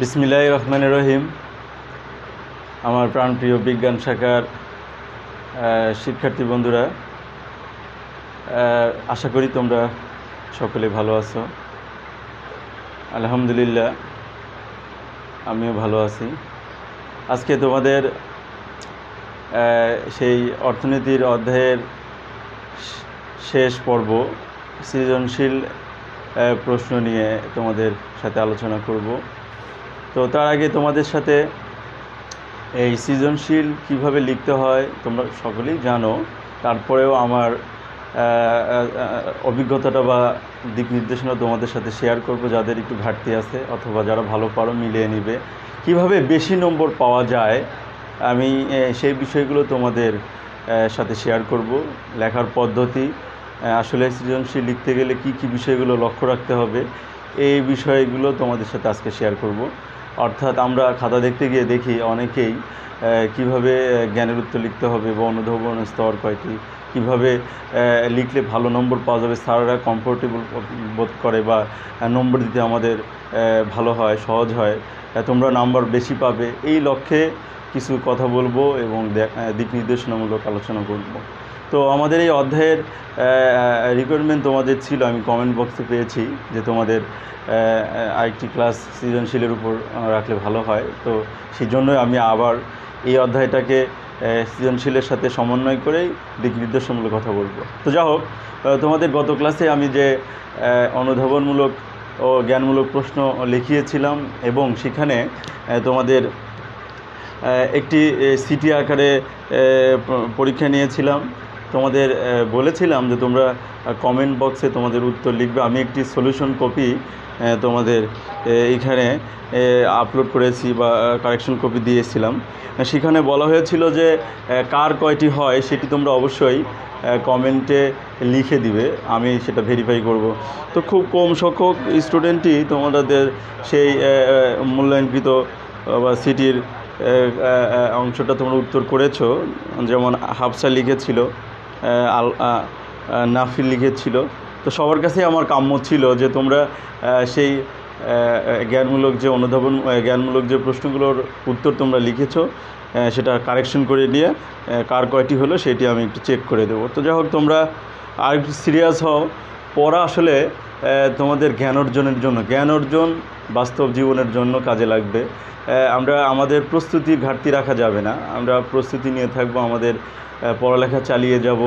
বিসমিল্লাহির রহমানির রহিম। আমার প্রাণপ্রিয় বিজ্ঞান শাখার শিক্ষার্থী বন্ধুরা, আশা করি তোমরা সকলে ভালো আছো। আলহামদুলিল্লাহ, আমিও ভালো আছি। আজকে তোমাদের সেই অর্থনীতির অধ্যায়ের শেষ পর্ব সৃজনশীল প্রশ্ন নিয়ে তোমাদের সাথে আলোচনা করব। তো তার আগে তোমাদের সাথে এই সৃজনশীল কিভাবে লিখতে হয় তোমরা সকলেই জানো, তারপরেও আমার অভিজ্ঞতাটা বা দিক নির্দেশনা তোমাদের সাথে শেয়ার করব, যাদের একটু ঘাটতি আছে অথবা যারা ভালো পারো মিলিয়ে নিবে। কিভাবে বেশি নম্বর পাওয়া যায় আমি সেই বিষয়গুলো তোমাদের সাথে শেয়ার করব। লেখার পদ্ধতি, আসলে সৃজনশীল লিখতে গেলে কি কি বিষয়গুলো লক্ষ্য রাখতে হবে, এই বিষয়গুলো তোমাদের সাথে আজকে শেয়ার করব। অর্থাৎ আমরা খাতা দেখতে গিয়ে দেখি অনেকেই কিভাবে জ্ঞানের উত্তর লিখতে হবে বা অনুধাবন স্তর কয়টি, কিভাবে লিখলে ভালো নম্বর পাওয়া যাবে, স্যাররা কমফোর্টেবল বোধ করে বা নম্বর দিতে আমাদের ভালো হয়, সহজ হয়, তোমরা নাম্বার বেশি পাবে, এই লক্ষ্যে কিছু কথা বলবো এবং দিক নির্দেশনামূলক আলোচনা করব। তো আমাদের এই অধ্যায়ের রিকোয়ারমেন্ট তোমাদের ছিল, আমি কমেন্ট বক্সে পেয়েছি যে তোমাদের আরেকটি ক্লাস সৃজনশীলের উপর রাখলে ভালো হয়। তো সেই জন্যই আমি আবার এই অধ্যায়টাকে সৃজনশীলের সাথে সমন্বয় করেই দিক নির্দেশনামূলক কথা বলবো। তো যা হোক, তোমাদের গত ক্লাসে আমি যে অনুধাবনমূলক ও জ্ঞানমূলক প্রশ্ন লিখিয়েছিলাম এবং সেখানে তোমাদের একটি সিটি আকারে পরীক্ষা নিয়েছিলাম। তোমাদের বলেছিলাম যে তোমরা কমেন্ট বক্সে তোমাদের উত্তর লিখবে। আমি একটি সলিউশন কপি তোমাদের এইখানে আপলোড করেছি বা কারেকশন কপি দিয়েছিলাম। সেখানে বলা হয়েছিল যে কার কয়টি হয় সেটি তোমরা অবশ্যই কমেন্টে লিখে দিবে, আমি সেটা ভেরিফাই করব। তো খুব কম সংখ্যক স্টুডেন্টই তোমাদের সেই মূল্যায়নকৃত বা সিটির অংশটা তোমরা উত্তর করেছো। যেমন হাফসা লিখেছিল, নাফিল লিখেছিল। তো সবার কাছেই আমার কাম্য ছিল যে তোমরা সেই জ্ঞানমূলক যে অনুধাবন জ্ঞানমূলক যে প্রশ্নগুলোর উত্তর তোমরা লিখেছো সেটা কারেকশন করে নিয়ে কার কয়টি হলো সেটি আমি একটু চেক করে দেবো। তো যাই হোক, তোমরা আর একটু সিরিয়াস হও। পড়া আসলে তোমাদের জ্ঞান অর্জনের জন্য, জ্ঞান অর্জন বাস্তব জীবনের জন্য কাজে লাগবে। আমরা আমাদের প্রস্তুতির ঘাটতি রাখা যাবে না, আমরা প্রস্তুতি নিয়ে থাকবো, আমাদের পড়ালেখা চালিয়ে যাব।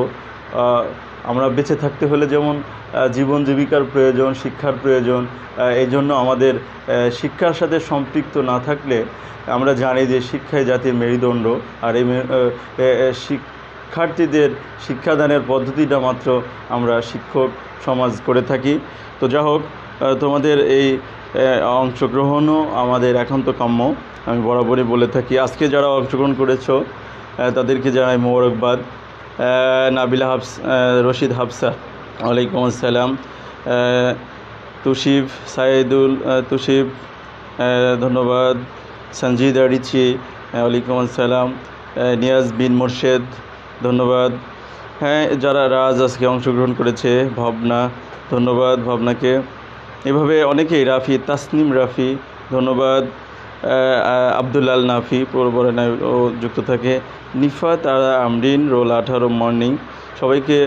আমরা বেঁচে থাকতে হলে যেমন জীবন জীবিকার প্রয়োজন, শিক্ষার প্রয়োজন, এই জন্য আমাদের শিক্ষার সাথে সম্পৃক্ত না থাকলে আমরা জানি যে শিক্ষাই জাতির মেরুদণ্ড, আর এই শিক্ষার্থীদের শিক্ষাদানের পদ্ধতিটা মাত্র আমরা শিক্ষক সমাজ করে থাকি। তো যা হোক, তোমাদের এই অংশগ্রহণও আমাদের একান্ত কাম্য, আমি বরাবরই বলে থাকি। আজকে যারা অংশগ্রহণ করেছো তাদেরকে জানাই মোবারকবাদ। নাবিলা রশিদ হাফসা, ওয়ালাইকুম আসসালাম। তুশিফ সাইদুল তুশিফ, ধন্যবাদ। সঞ্জিদা রিচি, ওয়ালাইকুম আসসালাম। নিয়াজ বিন মোর্শেদ, ধন্যবাদ। হ্যাঁ, যারা রাজ আজকে অংশগ্রহণ করেছে, ভাবনা, ধন্যবাদ ভাবনাকে। এভাবে অনেকেই, রাফি, তাসনিম রাফি, ধন্যবাদ। আবদুল্লাল নাফি পূর্ববরণায় ও যুক্ত থাকে। নিফাত আমরিন, রোল 18 মর্নিং, সবাইকে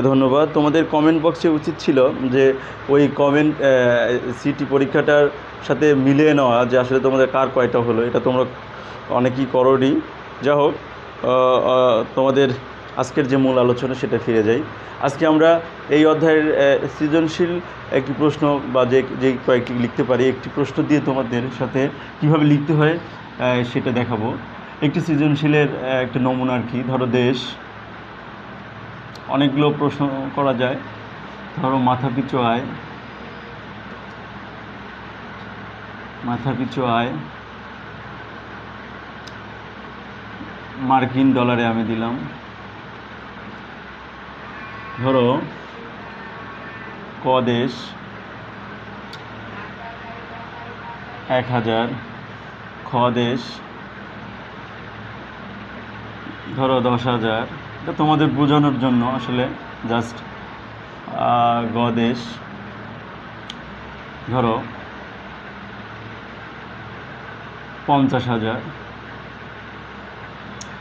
ধন্যবাদ। তোমাদের কমেন্ট বক্সে উচিত ছিল যে ওই কমেন্ট সিটি পরীক্ষাটার সাথে মিলিয়ে নেওয়া যে আসলে তোমাদের কার কয়টা হলো, এটা তোমরা অনেকেই করোনি। যা হোক, তোমাদের আজকের যে মূল আলোচনা সেটা ফিরে যাই। আজকে আমরা এই অধ্যায়ের সৃজনশীল একটি প্রশ্ন বা যে কয়েকটি লিখতে পারি, একটি প্রশ্ন দিয়ে তোমাদের সাথে কিভাবে লিখতে হয় সেটা দেখাবো। একটি সৃজনশীলের একটা নমুনা আর কি। ধরো দেশ, অনেকগুলো প্রশ্ন করা যায়। ধরো মাথাপিছু আয় মার্কিন ডলারে আমি দিলাম। ধরো ক দেশ 1000, খ দেশ ধরো 10,000। এটা তোমাদের বোঝানোর জন্য আসলে জাস্ট। গ দেশ ধরো 50,000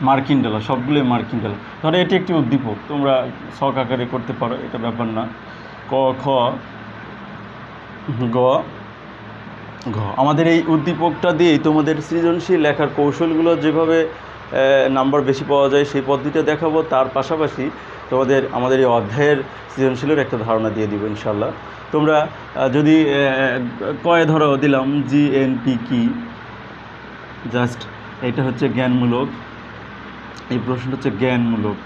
মার্কিন ডলার, সবগুলোই মার্কিন ডলার। ধরো এটি একটি উদ্দীপক, তোমরা ছক আকারে করতে পারো, এটা ব্যাপার না। ক খ গ ঘ, আমাদের এই উদ্দীপকটা দিয়েই তোমাদের সৃজনশীল লেখার কৌশলগুলো যেভাবে নাম্বার বেশি পাওয়া যায় সেই পদ্ধতিটা দেখাবো। তার পাশাপাশি তোমাদের আমাদের এই অধ্যায়ের সৃজনশীলের একটা ধারণা দিয়ে দিব ইনশাল্লাহ। তোমরা যদি কয়ে ধরো দিলাম GNP কি, জাস্ট এটা হচ্ছে জ্ঞানমূলক, এই প্রশ্নটা হচ্ছে জ্ঞানমূলক।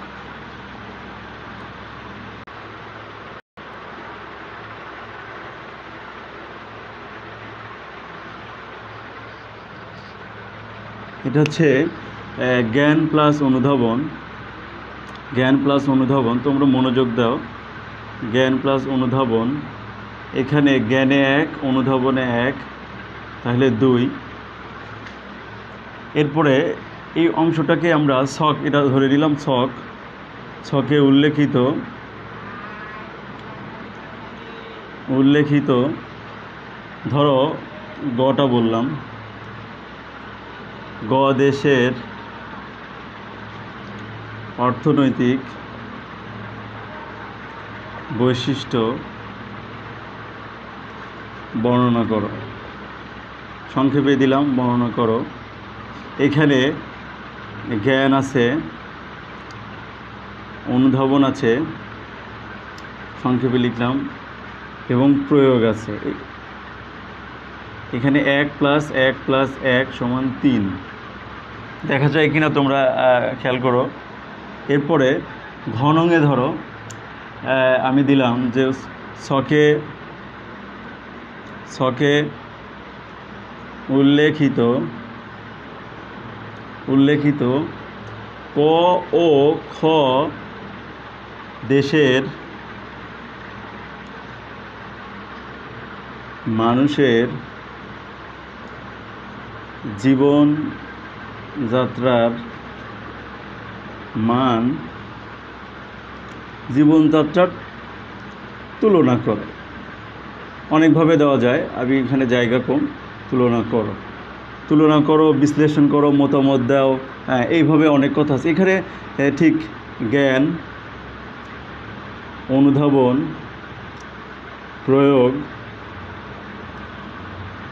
এটা হচ্ছে জ্ঞান প্লাস অনুধাবন, জ্ঞান প্লাস অনুধাবন। তোমরা মনোযোগ দাও, জ্ঞান প্লাস অনুধাবন। এখানে জ্ঞানে 1, অনুধাবনে 1, তাহলে 2। এরপরে এই অংশটাকে আমরা ছক, এটা ধরে নিলাম ছক, ছকে উল্লেখিত ধরো গটা বললাম, গ দেশের অর্থনৈতিক বৈশিষ্ট্য বর্ণনা করো, সংক্ষেপে দিলাম বর্ণনা করো। এখানে জ্ঞান আছে, অনুধাবন আছে, সংক্ষেপে লিখলাম, এবং প্রয়োগ আছে। এখানে 1 + 1 + 1 = 3, দেখা যায় কিনা তোমরা খেয়াল করো। এরপরে ঘনঙে ধরো আমি দিলাম যে ছকে উল্লেখিত ক ও খ দেশের মানুষের জীবনযাত্রার মান, জীবনযাত্রার তুলনা করো। অনেকভাবে দেওয়া যায়, আমি এখানে জায়গা কম। তুলনা করো, বিশ্লেষণ করো, মতামত দাও, এইভাবে অনেক কথা আছে এখানে। ঠিক জ্ঞান, অনুধাবন, প্রয়োগ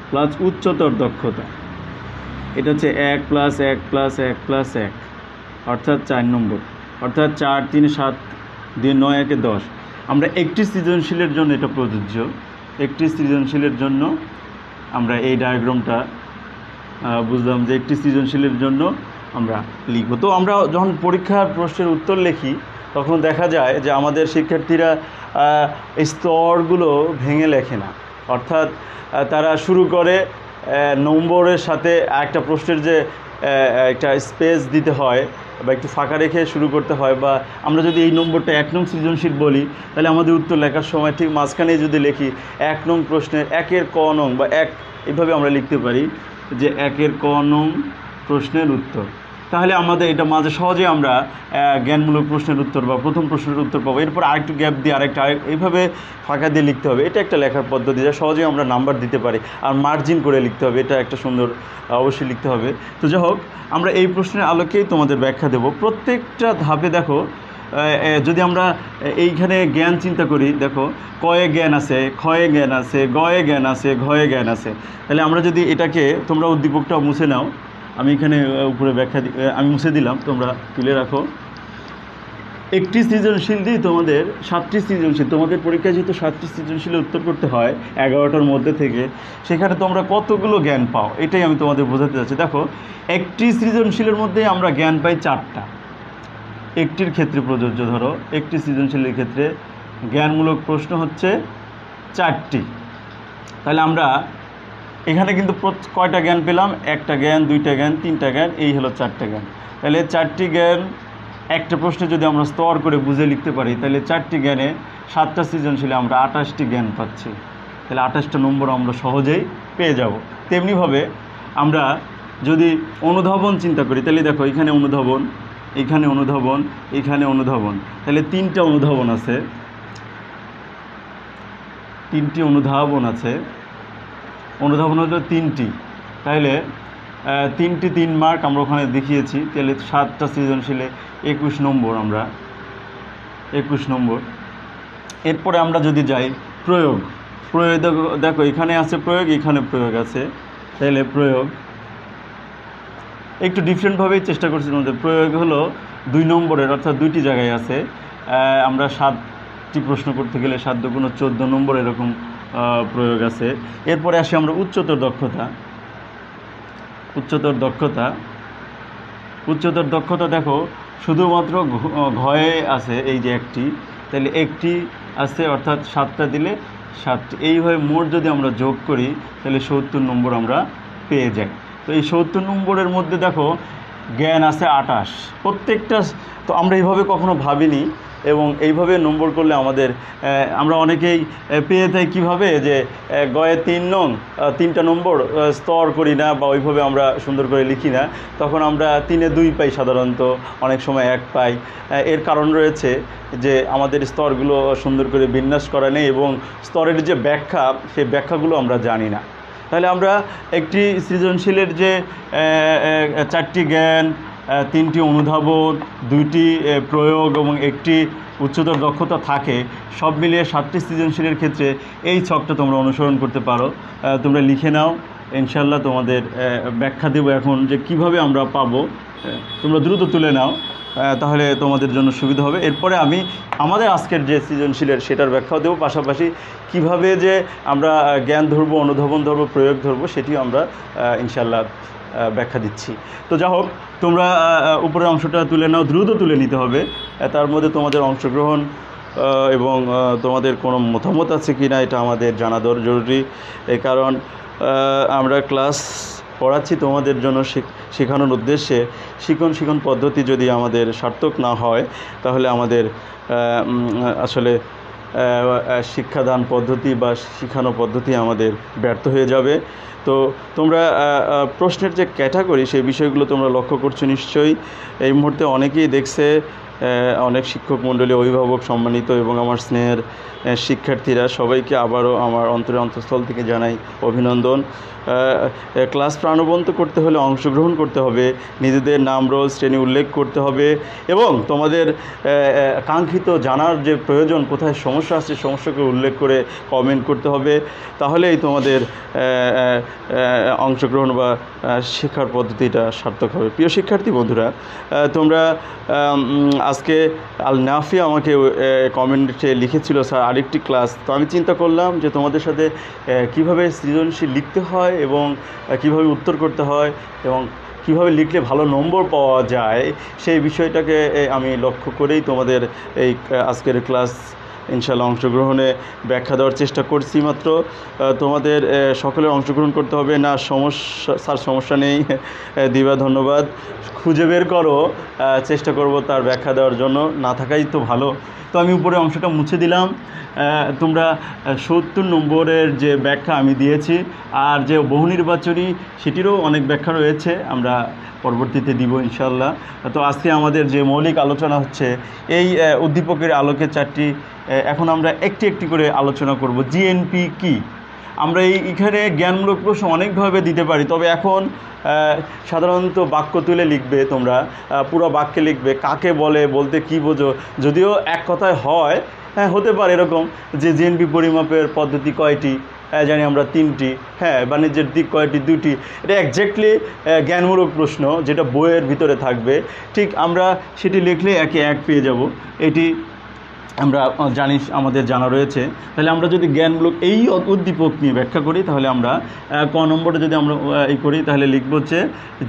প্লাস উচ্চতর দক্ষতা, এটা হচ্ছে 1 + 1 + 1 + 1, অর্থাৎ 4 নম্বর, অর্থাৎ 4, 3, 7, 2, 9, 1, 10। আমরা একটি সৃজনশীলের জন্য এটা প্রযোজ্য, একটি সৃজনশীলের জন্য আমরা এই ডায়াগ্রামটা বুঝলাম যে একটি সৃজনশীলের জন্য আমরা লিখব। তো আমরা যখন পরীক্ষার প্রশ্নের উত্তর লিখি তখন দেখা যায় যে আমাদের শিক্ষার্থীরা স্তরগুলো ভেঙে লেখে না, অর্থাৎ তারা শুরু করে নম্বরের সাথে একটা প্রশ্নের যে একটা স্পেস দিতে হয় বা একটু ফাঁকা রেখে শুরু করতে হয়, বা আমরা যদি এই নম্বরটা 1 নং সৃজনশীল বলি তাহলে আমাদের উত্তর লেখার সময় ঠিক মাঝখানে যদি লিখি 1 নং প্রশ্নের 1-এর ক নং বা 1, এইভাবে আমরা লিখতে পারি যে 1-এর ক নং প্রশ্নের উত্তর, তাহলে আমাদের এটা মাঝে সহজে আমরা জ্ঞানমূলক প্রশ্নের উত্তর বা প্রথম প্রশ্নের উত্তর পাবো। এরপর আরেকটু গ্যাপ দিয়ে আরেকটা এইভাবে ফাঁকা দিয়ে লিখতে হবে। এটা একটা লেখার পদ্ধতি যা সহজেই আমরা নাম্বার দিতে পারি। আর মার্জিন করে লিখতে হবে, এটা একটা সুন্দর অবশ্যই লিখতে হবে। তো যাই হোক, আমরা এই প্রশ্নের আলোকেই তোমাদের ব্যাখ্যা দেব প্রত্যেকটা ধাপে। দেখো, যদি আমরা এইখানে জ্ঞান চিন্তা করি, দেখো কয়ে জ্ঞান আছে, ক্ষয়ে জ্ঞান আছে, গয়ে জ্ঞান আছে, ঘয়ে জ্ঞান আছে। তাহলে আমরা যদি এটাকে, তোমরা উদ্দীপকটা মুছে নাও, আমি এখানে উপরে ব্যাখ্যা আমি মুছে দিলাম, তোমরা তুলে রাখো। একটি সৃজনশীল দিয়ে তোমাদের 7টি সৃজনশীল, তোমাদের পরীক্ষায় যেহেতু 7টি সৃজনশীলের উত্তর করতে হয় 11টার মধ্যে থেকে, সেখানে তোমরা কতগুলো জ্ঞান পাও এটাই আমি তোমাদের বোঝাতে চাচ্ছি। দেখো, একটি সৃজনশীলের মধ্যে আমরা জ্ঞান পাই 4টা, একটির ক্ষেত্রে প্রযোজ্য। ধরো একটি সৃজনশীলের ক্ষেত্রে জ্ঞানমূলক প্রশ্ন হচ্ছে 4টি। তাহলে আমরা এখানে কিন্তু কয়টা জ্ঞান পেলাম? 1টা জ্ঞান, 2টা জ্ঞান, 3টা জ্ঞান, এই হলো 4টা জ্ঞান। তাহলে 4টি জ্ঞান একটা প্রশ্নে যদি আমরা স্তর করে বুঝে লিখতে পারি, তাহলে 4টি জ্ঞানে 7টা সৃজনশীলে আমরা 28টি জ্ঞান পাচ্ছি। তাহলে 28টা নম্বর আমরা সহজেই পেয়ে যাব। তেমনিভাবে আমরা যদি অনুধাবন চিন্তা করি, তাহলে দেখো এখানে অনুধাবন, এখানে অনুধাবন, এখানে অনুধাবন, তাহলে 3টা অনুধাবন আছে, 3টি অনুধাবন আছে। অনুধাবন হলো 3টি, তাহলে 3টি 3 মার্ক আমরা ওখানে দেখিয়েছি। তাহলে 7টা সৃজনশীলে 21 নম্বর, আমরা 21 নম্বর। এরপরে আমরা যদি যাই প্রয়োগ, দেখো এখানে আছে প্রয়োগ, এখানে প্রয়োগ আছে। তাহলে প্রয়োগ একটু ডিফারেন্টভাবেই চেষ্টা করছি তোমাদের। প্রয়োগ হলো 2 নম্বরের, অর্থাৎ 2টি জায়গায় আছে। আমরা 7টি প্রশ্ন করতে গেলে 7 দুগুণ 14 নম্বর এরকম প্রয়োগ আছে। এরপরে আসি আমরা উচ্চতর দক্ষতা। উচ্চতর দক্ষতা দেখো শুধুমাত্র ঘয়ে আছে এই যে একটি, তাহলে একটি আছে, অর্থাৎ 7টা দিলে 7টি। এইভাবে মোট যদি আমরা যোগ করি তাহলে 70 নম্বর আমরা পেয়ে যাই। তো এই 70 নম্বরের মধ্যে দেখো জ্ঞান আছে 28 প্রত্যেকটা। তো আমরা এইভাবে কখনো ভাবিনি, এবং এইভাবে নম্বর করলে আমরা অনেকেই পেয়ে যাই কীভাবে, যে গয়ে 3 নং 3টা নম্বর স্তর করি না, বা ওইভাবে আমরা সুন্দর করে লিখি না, তখন আমরা 3-এ 2 পাই, সাধারণত অনেক সময় 1 পাই। এর কারণ রয়েছে যে আমাদের স্তরগুলো সুন্দর করে বিন্যাস করা নেই, এবং স্তরের যে ব্যাখ্যা, সেই ব্যাখ্যাগুলো আমরা জানি না। তাহলে আমরা একটি সৃজনশীলের যে 4টি জ্ঞান, 3টি অনুধাবন, 2টি প্রয়োগ এবং একটি উচ্চতর দক্ষতা থাকে, সব মিলিয়ে 7টি সৃজনশীলের ক্ষেত্রে এই ছকটা তোমরা অনুসরণ করতে পারো। তোমরা লিখে নাও, ইনশাল্লাহ তোমাদের ব্যাখ্যা দেব এখন যে কিভাবে আমরা পাবো। তোমরা দ্রুত তুলে নাও, তাহলে তোমাদের জন্য সুবিধা হবে। এরপরে আমি আমাদের আজকের যে সৃজনশীলের সেটার ব্যাখ্যাও দেবো, পাশাপাশি কিভাবে যে আমরা জ্ঞান ধরবো, অনুধাবন ধরবো, প্রয়োগ ধরবো, সেটিও আমরা ইনশাল্লাহ ব্যাখ্যা দিচ্ছি। তো যা হোক, তোমরা উপরের অংশটা তুলে নাও, দ্রুত তুলে নিতে হবে। তার মধ্যে তোমাদের অংশগ্রহণ এবং তোমাদের কোনো মতামত আছে কি না এটা আমাদের জানা জরুরি। এই কারণ আমরা ক্লাস পড়াচ্ছি তোমাদের জন্য, শেখানোর উদ্দেশ্যে। শিক্ষণ পদ্ধতি যদি আমাদের সার্থক না হয়, তাহলে আমাদের আসলে শিক্ষাদান পদ্ধতি বা শিখানো পদ্ধতি আমাদের ব্যর্থ হয়ে যাবে। তো তোমরা প্রশ্নের যে ক্যাটাগরি, সেই বিষয়গুলো তোমরা লক্ষ্য করছো নিশ্চয়ই। এই মুহূর্তে অনেকেই দেখছে, অনেক শিক্ষক মণ্ডলী, অভিভাবক, সম্মানিত এবং আমার স্নেহের শিক্ষার্থীরা, সবাইকে আবারও আমার অন্তঃস্থল থেকে জানাই অভিনন্দন। ক্লাস প্রাণবন্ত করতে হলে অংশগ্রহণ করতে হবে, নিজেদের নাম, রোল, শ্রেণী উল্লেখ করতে হবে, এবং তোমাদের কাঙ্ক্ষিত জানার যে প্রয়োজন, কোথায় সমস্যা আছে, সমস্যাকে উল্লেখ করে কমেন্ট করতে হবে। তাহলেই তোমাদের অংশগ্রহণ বা শেখার পদ্ধতিটা সার্থক হবে। প্রিয় শিক্ষার্থী বন্ধুরা, তোমরা আজকে আল নাফি আমাকে কমেন্টে লিখেছিল, স্যার আরেকটি ক্লাস। তো আমি চিন্তা করলাম যে তোমাদের সাথে কিভাবে সৃজনশীল লিখতে হয় এবং কিভাবে উত্তর করতে হয় এবং কিভাবে লিখলে ভালো নম্বর পাওয়া যায়, সেই বিষয়টাকে আমি লক্ষ্য করেই তোমাদের এই আজকের ক্লাস ইনশাআল্লাহ অংশগ্রহণে ব্যাখ্যা দেওয়ার চেষ্টা করছি। মাত্র তোমাদের সকলের অংশগ্রহণ করতে হবে না। সমস্যা নেই, দিবা, ধন্যবাদ। খুঁজে বের করো, চেষ্টা করব তার ব্যাখ্যা দেওয়ার জন্য, না থাকাই তো ভালো। তো আমি উপরে অংশটা মুছে দিলাম। তোমরা 70 নম্বরের যে ব্যাখ্যা আমি দিয়েছি, আর যে বহু নির্বাচনী সেটিরও অনেক ব্যাখ্যা রয়েছে, আমরা পরবর্তীতে দিব ইনশাআল্লাহ। তো আজকে আমাদের যে মৌলিক আলোচনা হচ্ছে এই উদ্দীপকের আলোকে 4টি, এখন আমরা একটি একটি করে আলোচনা করব। জিএনপি কি? আমরা এইখানে জ্ঞানমূলক প্রশ্ন অনেকভাবে দিতে পারি, তবে এখন সাধারণত বাক্য তুলে লিখবে, তোমরা পুরো বাক্যে লিখবে, কাকে বলে, বলতে কি বোঝো। যদিও এক কথায় হয়, হ্যাঁ হতে পারে এরকম যে জিএনপি পরিমাপের পদ্ধতি কয়টি, জানি আমরা 3টি, হ্যাঁ বাণিজ্যের দিক কয়টি, 2টি। এটা একজ্যাক্টলি জ্ঞানমূলক প্রশ্ন, যেটা বইয়ের ভিতরে থাকবে, ঠিক আমরা সেটি লিখলে 1-এ 1 পেয়ে যাব। এটি আমরা জানি, আমাদের জানা রয়েছে। তাহলে আমরা যদি জ্ঞানমূলক এই উদ্দীপক নিয়ে ব্যাখ্যা করি, তাহলে আমরা ক নম্বরে যদি আমরা এই করি, তাহলে লিখব হচ্ছে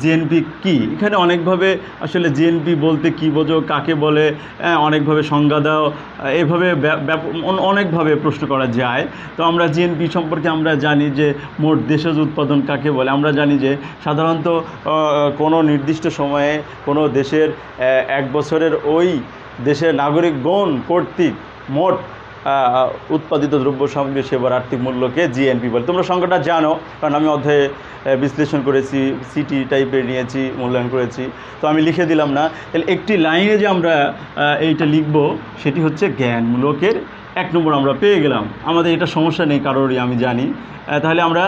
জিএনপি কি। এখানে অনেকভাবে আসলে জিএনপি বলতে কি বোঝো, কাকে বলে, অনেকভাবে সংজ্ঞা দাও, এভাবে অনেকভাবে প্রশ্ন করা যায়। তো আমরা জিএনপি সম্পর্কে আমরা জানি যে মোট দেশজ উৎপাদন কাকে বলে। আমরা জানি যে সাধারণত কোনো নির্দিষ্ট সময়ে কোনো দেশের 1 বছরের ওই দেশের নাগরিকগণ কর্তৃক মোট উৎপাদিত দ্রব্য সামগ্রী সেবার আর্থিক মূল্যকে জিএনপি বলে। তোমরা সংখ্যাটা জানো, কারণ আমি অধ্যায়ে বিশ্লেষণ করেছি, সিটি টাইপের নিয়েছি, মূল্যায়ন করেছি। তো আমি লিখে দিলাম না। তাহলে একটি লাইনে যে আমরা এইটা লিখব, সেটি হচ্ছে জ্ঞানমূলকের 1 নম্বর আমরা পেয়ে গেলাম। আমাদের এটা সমস্যা নেই কারোরই, আমি জানি। তাহলে আমরা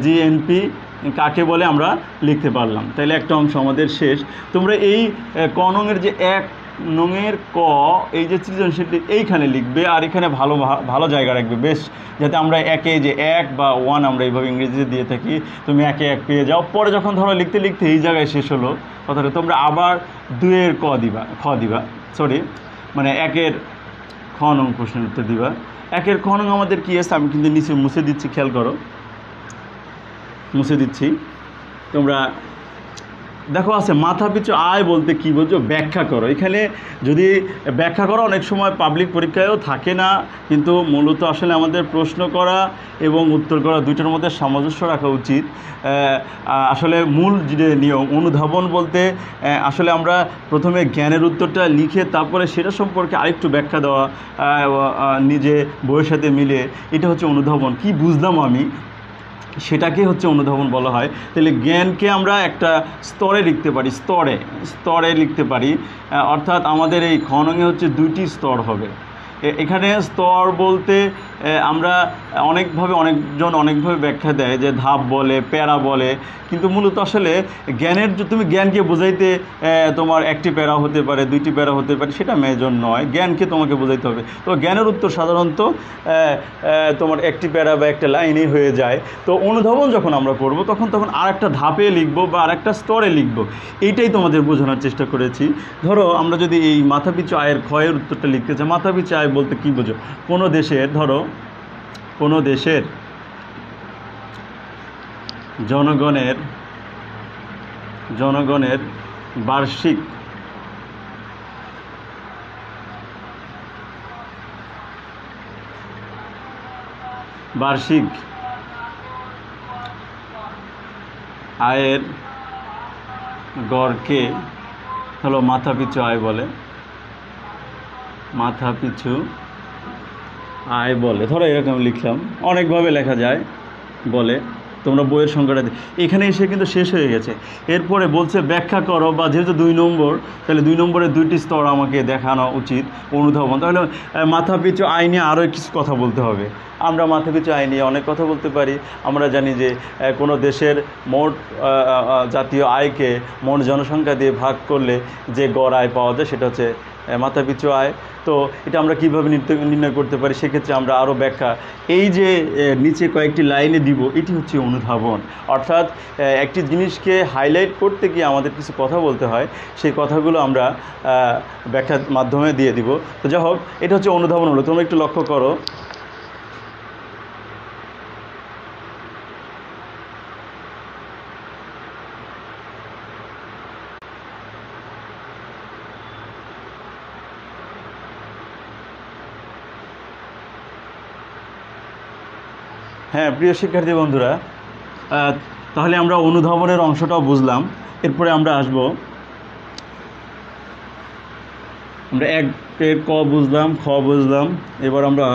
জিএনপি কাকে বলে আমরা লিখতে পারলাম। তাহলে একটা অংশ আমাদের শেষ। তোমরা এই ক নংয়ের যে 1 নংয়ের ক, এই যে সৃজনশীলটি এইখানে লিখবে, আর এখানে ভালো ভালো জায়গা রাখবে বেশ, যাতে আমরা একে যে 1 বা 1 আমরা এইভাবে ইংরেজিতে দিয়ে থাকি, তুমি একে 1 পেয়ে যাও। পরে যখন ধরো লিখতে লিখতে এই জায়গায় শেষ হলো কথাটা, তোমরা আবার 2-এর খ দিবা, সরি মানে 1-এর খ নং প্রশ্নের উত্তর দিবা। 1-এর খ নং আমাদের কী আছে, আমি কিন্তু নিচে মুছে দিচ্ছি, খেয়াল করো, মুছে দিচ্ছি। তোমরা দেখো আছে মাথাপিছু আয় বলতে কী বোঝো, ব্যাখ্যা করো। এখানে যদি ব্যাখ্যা করো, অনেক সময় পাবলিক পরীক্ষায়ও থাকে না, কিন্তু মূলত আসলে আমাদের প্রশ্ন করা এবং উত্তর করা দুইটার মধ্যে সামঞ্জস্য রাখা উচিত। আসলে মূল যে নিয়ম অনুধাবন বলতে আসলে আমরা প্রথমে জ্ঞানের উত্তরটা লিখে তারপরে সেটা সম্পর্কে আরেকটু ব্যাখ্যা দেওয়া, নিজে বইয়ের সাথে মিলে, এটা হচ্ছে অনুধাবন। কি বুঝলাম আমি, সেটাকে হচ্ছে অনুধাবন বলা হয়। তাহলে জ্ঞানকে আমরা একটা স্তরে লিখতে পারি, স্তরে লিখতে পারি, অর্থাৎ আমাদের এই খ নংয়ে হচ্ছে 2টি স্তর হবে। এখানে স্তর বলতে আমরা অনেকজন অনেকভাবে ব্যাখ্যা দেয়, যে ধাপ বলে, প্যারা বলে, কিন্তু মূলত আসলে জ্ঞানের, তুমি জ্ঞানকে বোঝাইতে তোমার 1টি প্যারা হতে পারে, 2টি প্যারা হতে পারে, সেটা মেজর নয়। জ্ঞানকে তোমাকে বোঝাইতে হবে। তো জ্ঞানের উত্তর সাধারণত তোমার 1টি প্যারা বা একটা লাইনেই হয়ে যায়। তো অনুধাবন যখন আমরা করব তখন আর একটা ধাপে লিখব বা আর একটা স্তরে লিখব, এইটাই তোমাদের বোঝানোর চেষ্টা করেছি। ধরো আমরা যদি এই মাথাপিছু আয়ের ক্ষয়ের উত্তরটা লিখতে চাই, মাথাপিছু আয় বলতে কী বোঝো, কোনো দেশের, ধরো কোনো দেশের জনগণের বার্ষিক আয়ের গড়কে হলো মাথাপিছু আয় বলে, মাথাপিছু আয় বলে। ধরো এরকম লিখলাম, অনেকভাবে লেখা যায় বলে, তোমরা বইয়ের সংখ্যাটা এখানে এসে কিন্তু শেষ হয়ে গেছে। এরপরে বলছে ব্যাখ্যা করো, বা যেহেতু 2 নম্বর, তাহলে 2 নম্বরে 2টি স্তর আমাকে দেখানো উচিত, অনুধাবন। তাহলে মাথাপিছু আয় নিয়ে আরও কিছু কথা বলতে হবে। আমরা মাথাপিছু আয় নিয়ে অনেক কথা বলতে পারি। আমরা জানি যে কোনো দেশের মোট জাতীয় আয়কে মোট জনসংখ্যা দিয়ে ভাগ করলে যে গড় আয় পাওয়া যায়, সেটা হচ্ছে মাথাপিছু আয়। তো এটা আমরা কীভাবে নির্ণয় করতে পারি, সেক্ষেত্রে আমরা আরও ব্যাখ্যা এই যে নিচে কয়েকটি লাইনে দিব, এটি হচ্ছে অনুধাবন। অর্থাৎ একটি জিনিসকে হাইলাইট করতে গিয়ে আমাদের কিছু কথা বলতে হয়, সেই কথাগুলো আমরা ব্যাখ্যার মাধ্যমে দিয়ে দিব। তো যাই হোক, এটা হচ্ছে অনুধাবন হলো। তোমরা একটু লক্ষ্য করো, হ্যাঁ প্রিয় শিক্ষার্থী বন্ধুরা, তাহলে আমরা অনুধাবনের অংশটাও বুঝলাম। এরপরে আমরা আসব, আমরা 1-এর ক বুঝলাম, খ বুঝলাম, এবার আমরা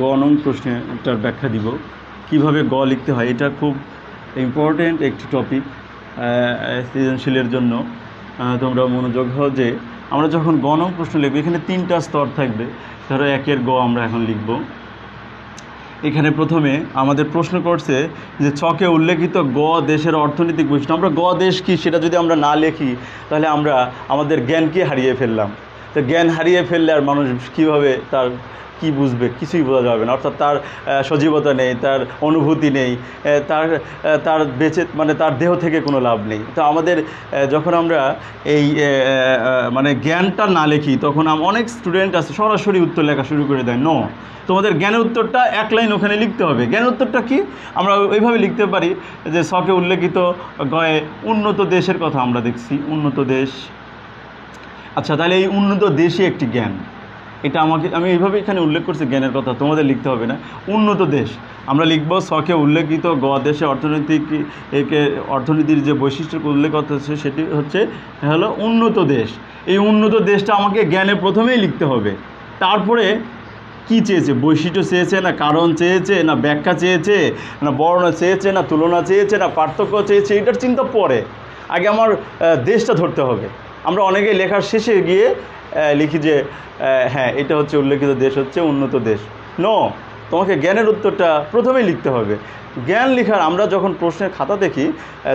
গ নং প্রশ্নটার ব্যাখ্যা দিব, কিভাবে গ লিখতে হয়। এটা খুব ইম্পর্টেন্ট একটি টপিক সৃজনশীলের জন্য। তোমরা মনোযোগ হও যে আমরা যখন গ নং প্রশ্ন লিখব, এখানে 3টা স্তর থাকবে। ধরো 1-এর গ আমরা এখন লিখব। এখানে প্রথমে আমাদের প্রশ্ন করছে যে ছকে উল্লেখিত গ দেশের অর্থনৈতিক বৈশিষ্ট্য। আমরা গ দেশ কী সেটা যদি আমরা না লিখি, তাহলে আমরা আমাদের জ্ঞানকে হারিয়ে ফেললাম। তো জ্ঞান হারিয়ে ফেললে আর মানুষ কীভাবে তার কী বুঝবে, কিছুই বোঝা যাবে না। অর্থাৎ তার সজীবতা নেই, তার অনুভূতি নেই, তার বেঁচে মানে তার দেহ থেকে কোনো লাভ নেই। তো আমাদের যখন আমরা এই মানে জ্ঞানটা না লিখি, তখন অনেক স্টুডেন্ট আছে সরাসরি উত্তর লেখা শুরু করে দেয়। নো, তোমাদের জ্ঞানের উত্তরটা 1 লাইন ওখানে লিখতে হবে। জ্ঞানের উত্তরটা কি, আমরা ওইভাবে লিখতে পারি যে ছকে উল্লেখিত গয়ে উন্নত দেশের কথা আমরা দেখছি, উন্নত দেশ। আচ্ছা, তাহলে এই উন্নত দেশই একটি জ্ঞান, এটা আমি এইভাবে এখানে উল্লেখ করছি জ্ঞানের কথা, তোমাদের লিখতে হবে না। উন্নত দেশ আমরা লিখব, ছকে উল্লেখিত গ দেশে অর্থনীতির যে বৈশিষ্ট্যের উল্লেখ হচ্ছে সেটি হলো উন্নত দেশ। এই উন্নত দেশটা আমাকে জ্ঞানে প্রথমেই লিখতে হবে। তারপরে কি চেয়েছে, বৈশিষ্ট্য চেয়েছে, না কারণ চেয়েছে, না ব্যাখ্যা চেয়েছে, না বর্ণনা চেয়েছে, না তুলনা চেয়েছে, না পার্থক্য চেয়েছে, এটার চিন্তা পরে। আগে আমার দেশটা ধরতে হবে। আমরা অনেকেই লেখার শেষে গিয়ে লিখি যে হ্যাঁ এটা হচ্ছে উল্লেখিত দেশ হচ্ছে উন্নত দেশ। নো, তোমাকে জ্ঞানের উত্তরটা প্রথমেই লিখতে হবে। জ্ঞান লেখার আমরা যখন প্রশ্নের খাতা দেখি,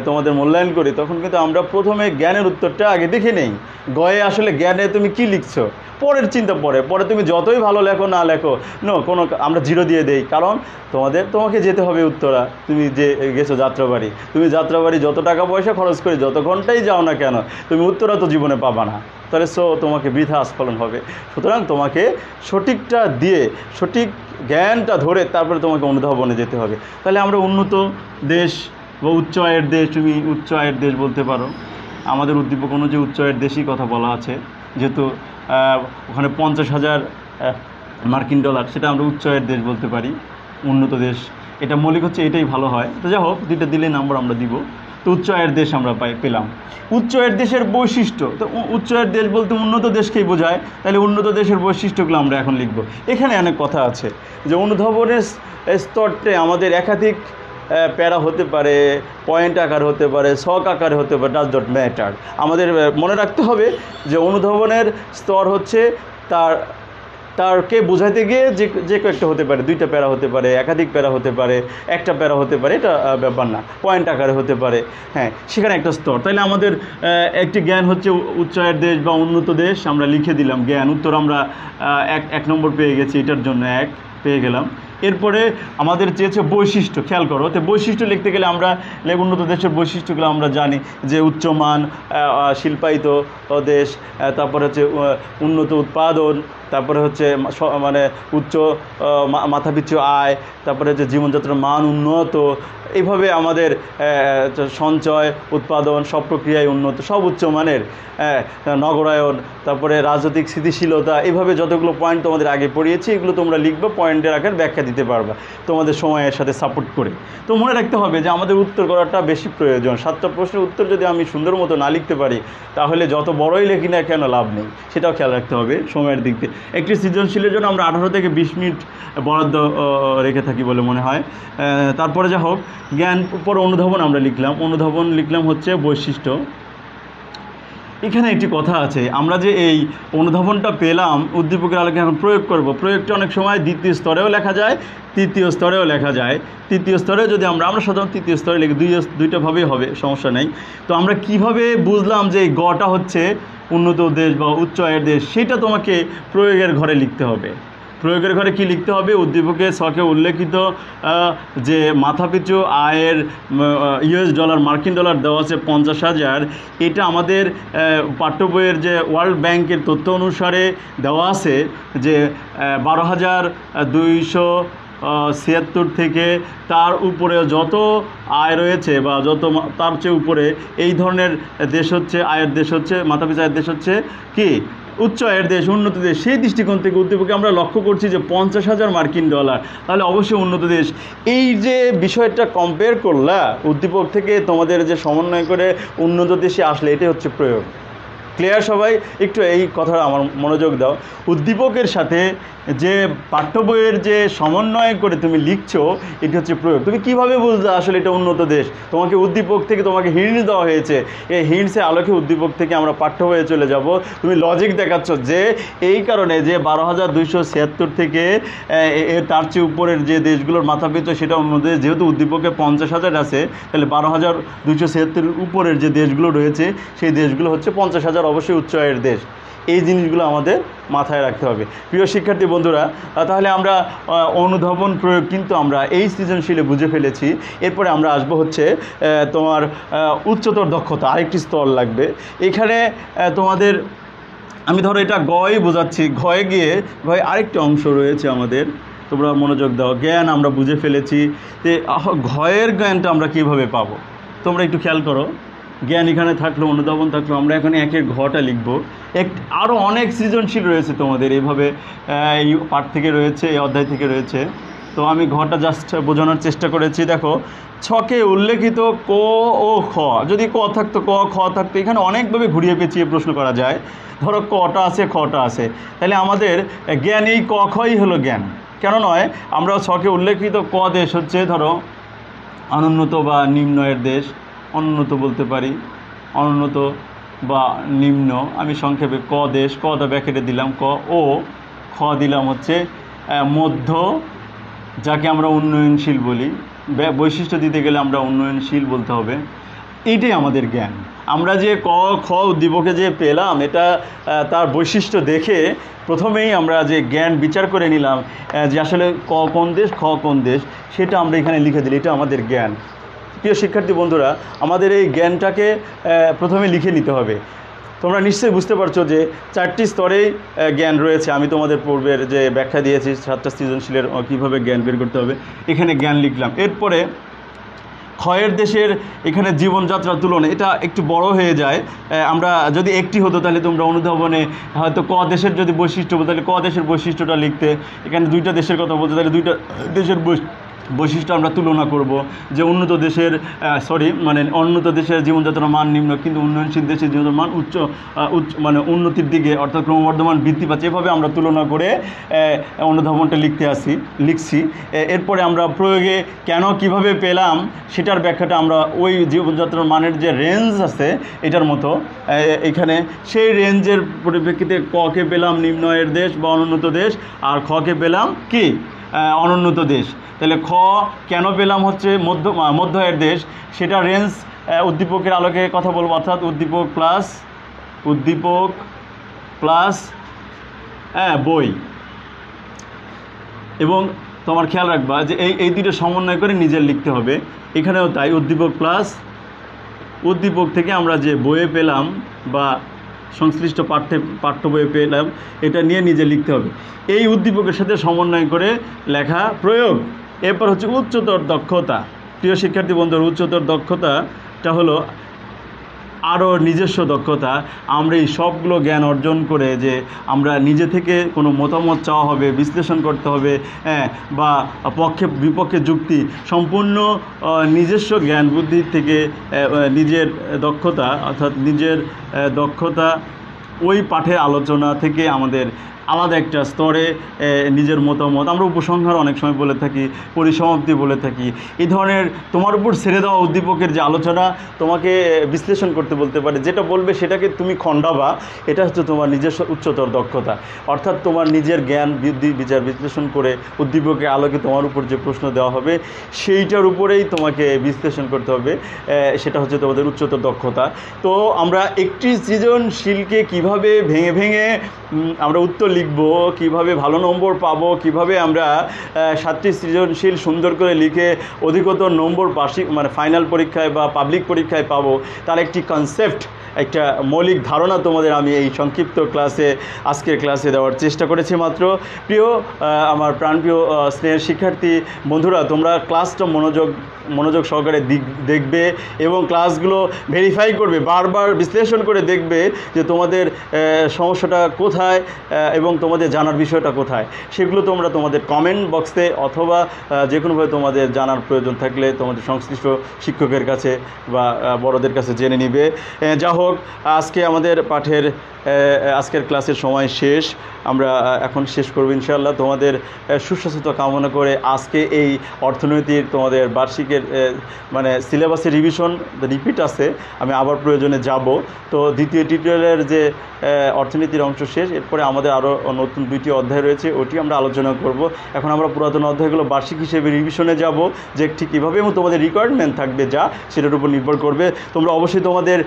তোমাদের মূল্যায়ন করি, তখন কিন্তু আমরা প্রথমে জ্ঞানের উত্তরটা আগে দেখে নেই। গয়ে আসলে জ্ঞানে তুমি কি লিখছো, পরের চিন্তা পরে তুমি যতই ভালো লেখো না লেখো কোনো আমরা 0 দিয়ে দেই। কারণ তোমাকে যেতে হবে উত্তরা, তুমি যে গেছো যাত্রাবাড়ি, তুমি যাত্রাবাড়ি যত টাকা পয়সা খরচ করে যত ঘন্টাই যাও না কেন, তুমি উত্তরা তো জীবনে পাবা না, তাহলে তোমাকে বৃথা আস্ফলন হবে। সুতরাং তোমাকে সঠিকটা দিয়ে সঠিক জ্ঞানটা ধরে তারপরে তোমাকে অনুধাবনে যেতে হবে। তাহলে আমরা উন্নত দেশ বা উচ্চ আয়ের দেশ, তুমি উচ্চ আয়ের দেশ বলতে পারো। আমাদের উদ্দীপক অনুযায়ী উচ্চ আয়ের দেশই কথা বলা আছে, যেহেতু ওখানে 50,000 মার্কিন ডলার, সেটা আমরা উচ্চ আয়ের দেশ বলতে পারি, উন্নত দেশ। এটা মৌলিক হচ্ছে, এটাই ভালো হয়। তো যাই হোক, 2টা দিলে নাম্বার আমরা দিব। তো উচ্চ আয়ের দেশ আমরা পেলাম। উচ্চ আয়ের দেশের বৈশিষ্ট্য, তো উচ্চ আয়ের দেশ বলতে উন্নত দেশকেই বোঝায়, তাহলে উন্নত দেশের বৈশিষ্ট্যগুলো আমরা এখন লিখব। এখানে অনেক কথা আছে যে অনুধাবনের স্তরটা আমাদের একাধিক প্যারা হতে পারে, পয়েন্ট আকার হতে পারে, শক আকারে হতে পারে, ডাজ নট ম্যাটার। আমাদের মনে রাখতে হবে যে অনুধাবনের স্তর হচ্ছে তারকে বোঝাইতে গিয়ে যে কয়েকটা হতে পারে, 2টা প্যারা হতে পারে, একাধিক প্যারা হতে পারে, একটা প্যারা হতে পারে, এটা ব্যাপার না, পয়েন্ট আকারে হতে পারে। হ্যাঁ, সেখানে একটা স্তর। তাইলে আমাদের একটি জ্ঞান হচ্ছে উচ্চ আয়ের দেশ বা উন্নত দেশ, আমরা লিখে দিলাম জ্ঞান। উত্তর আমরা 1 নম্বর পেয়ে গেছি, এটার জন্য 1 পেয়ে গেলাম। এরপরে আমাদের চেয়েছে বৈশিষ্ট্য, খেয়াল করো। তো বৈশিষ্ট্য লিখতে গেলে আমরা উন্নত দেশের বৈশিষ্ট্যগুলো আমরা জানি যে উচ্চমান, শিল্পায়িত দেশ, তারপরে হচ্ছে উন্নত উৎপাদন, তারপরে হচ্ছে মানে উচ্চ মাথাপিছু আয়, তারপরে হচ্ছে জীবনযাত্রার মান উন্নত। এইভাবে আমাদের সঞ্চয়, উৎপাদন সব প্রক্রিয়ায় উন্নত, সব উচ্চমানের, নগরায়ন, তারপরে রাজনৈতিক স্থিতিশীলতা, এইভাবে যতগুলো পয়েন্ট তোমাদের আগে পড়িয়েছি, এগুলো তোমরা লিখবে, পয়েন্টের আকার ব্যাখ্যা দিতে পারবা তোমাদের সময়ের সাথে সাপোর্ট করে। তো মনে রাখতে হবে যে আমাদের উত্তর করাটা বেশি প্রয়োজন। 7টা প্রশ্নের উত্তর যদি আমি সুন্দর মতো না লিখতে পারি, তাহলে যত বড়ই লিখি না কেন লাভ নেই, সেটাও খেয়াল রাখতে হবে সময়ের দিক দিয়ে। একটি সৃজনশীলের জন্য আমরা 18 থেকে 20 মিনিট বরাদ্দ রেখে থাকি বলে মনে হয়। তারপরে যা হোক, জ্ঞান পর অনুধাবন আমরা লিখলাম। অনুধাবন লিখলাম হচ্ছে বৈশিষ্ট্য। এখানে একটি কথা আছে, আমরা যে এই অনুধাবনটা পেলাম, উদ্দীপকের আলোকে এখন প্রয়োগ করব। প্রয়োগটা অনেক সময় 2য় স্তরেও লেখা যায়, 3য় স্তরেও লেখা যায়। 3য় স্তরে যদি আমরা সাধারণত 3য় স্তরে লিখি, 2টাভাবেই হবে, সমস্যা নেই। তো আমরা কিভাবে বুঝলাম যে এই গটা হচ্ছে উন্নত দেশ বা উচ্চ আয়ের দেশ, সেটা তোমাকে প্রয়োগের ঘরে লিখতে হবে। প্রয়োগের ঘরে কি লিখতে হবে? উদ্দীপকের ছকে উল্লেখিত যে মাথাপিছু আয়ের US ডলার, মার্কিন ডলার দেওয়া আছে 50,000, এটা আমাদের পাঠ্য বইয়ের যে ওয়ার্ল্ড ব্যাংকের তথ্য অনুসারে দেওয়া আছে যে 12,276 থেকে তার উপরে যত আয় রয়েছে বা যত তার চেয়ে উপরে, এই ধরনের দেশ হচ্ছে আয়ের দেশ, হচ্ছে মাথাপিছু আয়ের দেশ হচ্ছে কি উচ্চ আয়ের দেশ, উন্নত দেশ। সেই দৃষ্টিকোণ থেকে উদ্দীপকে আমরা লক্ষ্য করছি যে 50,000 মার্কিন ডলার, তাহলে অবশ্যই উন্নত দেশ। এই যে বিষয়টা কম্পেয়ার করলা উদ্দীপক থেকে তোমাদের যে সমন্বয় করে উন্নত দেশে আসলে, এটাই হচ্ছে প্রয়োগ। ক্লিয়ার সবাই? একটু এই কথাটা আমার মনোযোগ দাও। উদ্দীপকের সাথে যে পাঠ্য বইয়ের যে সমন্বয় করে তুমি লিখছো, এটি হচ্ছে প্রয়োগ। তুমি কিভাবে বুঝলে আসলে এটা উন্নত দেশ? তোমাকে উদ্দীপক থেকে তোমাকে হিন্টস দেওয়া হয়েছে, এই হিন্টসের আলোকে উদ্দীপক থেকে আমরা পাঠ্য বইয়ে চলে যাব। তুমি লজিক দেখাচ্ছ যে এই কারণে যে 12,276 থেকে তার চেয়ে উপরের যে দেশগুলোর মাথাপিছু সেটা উন্নত দেশ। যেহেতু উদ্দীপকে 50,000 আছে, তাহলে 12,276 উপরের যে দেশগুলো রয়েছে, সেই দেশগুলো হচ্ছে 50,000 অবশ্যই উচ্চ আয়ের দেশ। এই জিনিসগুলো আমাদের মাথায় রাখতে হবে প্রিয় শিক্ষার্থী বন্ধুরা। তাহলে আমরা অনুধাবন প্রয়োগ কিন্তু আমরা এই সৃজনশীলে বুঝে ফেলেছি। এরপরে আমরা আসবো হচ্ছে তোমার উচ্চতর দক্ষতা, আরেকটি স্তর লাগবে এখানে তোমাদের। আমি ধরো এটা গয় বোঝাচ্ছি, ঘয়ে গিয়ে ঘয়ে আরেকটি অংশ রয়েছে আমাদের, তোমরা মনোযোগ দাও। জ্ঞান আমরা বুঝে ফেলেছি, যে ঘয়ের জ্ঞানটা আমরা কীভাবে পাবো তোমরা একটু খেয়াল করো। জ্ঞান এখানে থাকলো, অনুধাবন থাকলো, আমরা এখানে একের ঘটা লিখব। আরও অনেক সৃজনশীল রয়েছে তোমাদের এইভাবে, এই পাঠ থেকে রয়েছে, এই অধ্যায় থেকে রয়েছে। তো আমি ঘটা জাস্ট বোঝানোর চেষ্টা করেছি। দেখো, ছকে উল্লেখিত ক ও খ, যদি ক থাকতো, ক খ থাকতো, এখানে অনেকভাবে ঘুরিয়ে পেঁচিয়ে প্রশ্ন করা যায়। ধরো কটা আছে, খটা আছে, তাহলে আমাদের জ্ঞান এই ক খই হলো জ্ঞান। কেন নয়, আমরা ছকে উল্লেখিত ক দেশ হচ্ছে ধরো অনুন্নত বা নিম্নের দেশ, অনুন্নত বলতে পারি, অনুন্নত বা নিম্ন। আমি সংক্ষেপে ক দেশ, কটা ব্যাকেটে দিলাম ক, ও খ দিলাম হচ্ছে মধ্য, যাকে আমরা উন্নয়নশীল বলি। বৈশিষ্ট্য দিতে গেলে আমরা উন্নয়নশীল বলতে হবে। এইটাই আমাদের জ্ঞান। আমরা যে ক খ উদ্দীপকে যে পেলাম, এটা তার বৈশিষ্ট্য দেখে প্রথমেই আমরা যে জ্ঞান বিচার করে নিলাম যে আসলে ক কোন দেশ, খ কোন দেশ, সেটা আমরা এখানে লিখে দিই, এটা আমাদের জ্ঞান। প্রিয় শিক্ষার্থী বন্ধুরা, আমাদের এই জ্ঞানটাকে প্রথমে লিখে নিতে হবে। তোমরা নিশ্চয়ই বুঝতে পারছো যে 4টি স্তরেই জ্ঞান রয়েছে। আমি তোমাদের পূর্বের যে ব্যাখ্যা দিয়েছি 7টা সৃজনশীলের কীভাবে জ্ঞান বের করতে হবে, এখানে জ্ঞান লিখলাম। এরপরে ক্ষয়ের দেশের এখানে জীবনযাত্রা তুলনা, এটা একটু বড় হয়ে যায়। আমরা যদি একটি হতো তাহলে তোমরা অনুধাবনে হয়তো ক দেশের যদি বৈশিষ্ট্য বলতে, তাহলে ক দেশের বৈশিষ্ট্যটা লিখতে। এখানে 2টা দেশের কথা বলতে, তাহলে 2টা দেশের বৈশিষ্ট্য আমরা তুলনা করব। যে উন্নত দেশের উন্নত দেশের জীবনযাত্রার মান নিম্ন, কিন্তু উন্নয়নশীল দেশের জীবনযাত্রার মান উচ্চ উন্নতির দিকে, অর্থাৎ ক্রমবর্ধমান বৃদ্ধি পাচ্ছে। এভাবে আমরা তুলনা করে অনুধাবনটা লিখছি। এরপরে আমরা প্রয়োগে কেন কিভাবে পেলাম সেটার ব্যাখ্যাটা আমরা ওই জীবনযাত্রার মানের যে রেঞ্জ আছে এটার মতো এখানে সেই রেঞ্জের পরিপ্রেক্ষিতে ককে পেলাম নিম্ন আয়ের দেশ বা অনুন্নত দেশ, আর খকে পেলাম কি অনুন্নত দেশ। তাহলে খ কেন পেলাম হচ্ছে মধ্য আয়ের দেশ, সেটা রেঞ্জ উদ্দীপকের আলোকে কথা বলবো, অর্থাৎ উদ্দীপক প্লাস বই। এবং তোমার খেয়াল রাখবা যে এই দুটো সমন্বয় করে নিজের লিখতে হবে। এখানেও তাই, উদ্দীপক থেকে আমরা যে বইয়ে পেলাম বা সংশ্লিষ্ট পাঠ্য বইয়ে পেলাম, এটা নিয়ে নিজে লিখতে হবে। এই উদ্দীপকের সাথে সমন্বয় করে লেখা প্রয়োগ। এরপর হচ্ছে উচ্চতর দক্ষতা। প্রিয় শিক্ষার্থী বন্ধুরা, উচ্চতর দক্ষতাটা হলো আরও নিজস্ব দক্ষতা। আমরা এই সবগুলো জ্ঞান অর্জন করে যে আমরা নিজে থেকে কোনো মতামত চাওয়া হবে, বিশ্লেষণ করতে হবে, বা পক্ষে বিপক্ষে যুক্তি, সম্পূর্ণ নিজস্ব জ্ঞান বুদ্ধির থেকে নিজের দক্ষতা, অর্থাৎ নিজের দক্ষতা ওই পাঠের আলোচনা থেকে আমাদের আলাদা একটা স্তরে নিজের মতামত, আমরা উপসংহার অনেক সময় বলে থাকি, পরিসমাপ্তি বলে থাকি, এই ধরনের তোমার উপর ছেড়ে দেওয়া উদ্দীপকের যে আলোচনা তোমাকে বিশ্লেষণ করতে বলতে পারে, যেটা বলবে সেটাকে তুমি খণ্ডাবা, এটা হচ্ছে তোমার নিজস্ব উচ্চতর দক্ষতা। অর্থাৎ তোমার নিজের জ্ঞান বুদ্ধি বিচার বিশ্লেষণ করে উদ্দীপকের আলোকে তোমার উপর যে প্রশ্ন দেওয়া হবে সেইটার উপরেই তোমাকে বিশ্লেষণ করতে হবে, সেটা হচ্ছে তোমাদের উচ্চতর দক্ষতা। তো আমরা একটি সৃজনশীলকে কিভাবে ভেঙে ভেঙে আমরা উত্তর লিখব, কিভাবে ভালো নম্বর পাবো, কিভাবে আমরা 7টি সৃজনশীল সুন্দর করে লিখে অধিকতর নম্বর ফাইনাল পরীক্ষায় বা পাবলিক পরীক্ষায় পাবো, তার একটি কনসেপ্ট, একটা মৌলিক ধারণা তোমাদের আমি এই সংক্ষিপ্ত আজকের ক্লাসে দেওয়ার চেষ্টা করেছি মাত্র। প্রিয় আমার প্রাণপ্রিয় স্নেহের শিক্ষার্থী বন্ধুরা, তোমরা ক্লাসটা মনোযোগ সহকারে দেখবে এবং ক্লাসগুলো ভেরিফাই করবে, বারবার বিশ্লেষণ করে দেখবে যে তোমাদের সমস্যাটা কোথায় এবং তোমাদের জানার বিষয়টা কোথায়। সেগুলো তোমরা তোমাদের কমেন্ট বক্সে অথবা যে কোনোভাবে তোমাদের জানার প্রয়োজন থাকলে তোমাদের সংশ্লিষ্ট শিক্ষকের কাছে বা বড়দের কাছে জেনে নিবে। যা হোক, আজকে আমাদের আজকের ক্লাসের সময় শেষ, আমরা এখন শেষ করব ইনশাআল্লাহ। তোমাদের সুস্বাস্থ্য কামনা করে আজকে এই অর্থনীতির তোমাদের বার্ষিকের সিলেবাসের রিপিট আছে, আমি আবার প্রয়োজনে যাব। তো দ্বিতীয় টিউটোরিয়ালের যে অর্থনীতির অংশ শেষ, এরপরে আমাদের আরও নতুন 2টি অধ্যায় রয়েছে, ওটি আমরা আলোচনা করব। এখন আমরা পুরাতন অধ্যায়গুলো বার্ষিক হিসেবে রিভিশনে যাব, যে ঠিক কীভাবে এবং তোমাদের রিকোয়ারমেন্ট থাকবে যা, সেটার উপর নির্ভর করবে। তোমরা অবশ্যই তোমাদের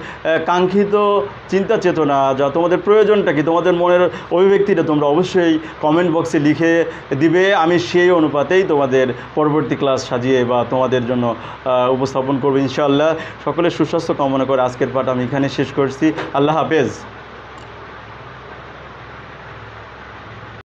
কাঙ্ক্ষিত চিন্তা চেতনা, যা তোমাদের প্রয়োজনটা কি, তোমাদের মনের অভিব্যক্তিটা তোমরা অবশ্যই কমেন্ট বক্সে লিখে দিবে। আমি সেই অনুপাতেই তোমাদের পরবর্তী ক্লাস সাজিয়ে বা তোমাদের জন্য উপস্থাপন করবো ইনশাআল্লাহ। সকলের সুস্বাস্থ্য কামনা করে আজকের পাঠ আমি এখানে শেষ করছি। আল্লাহ হাফেজ।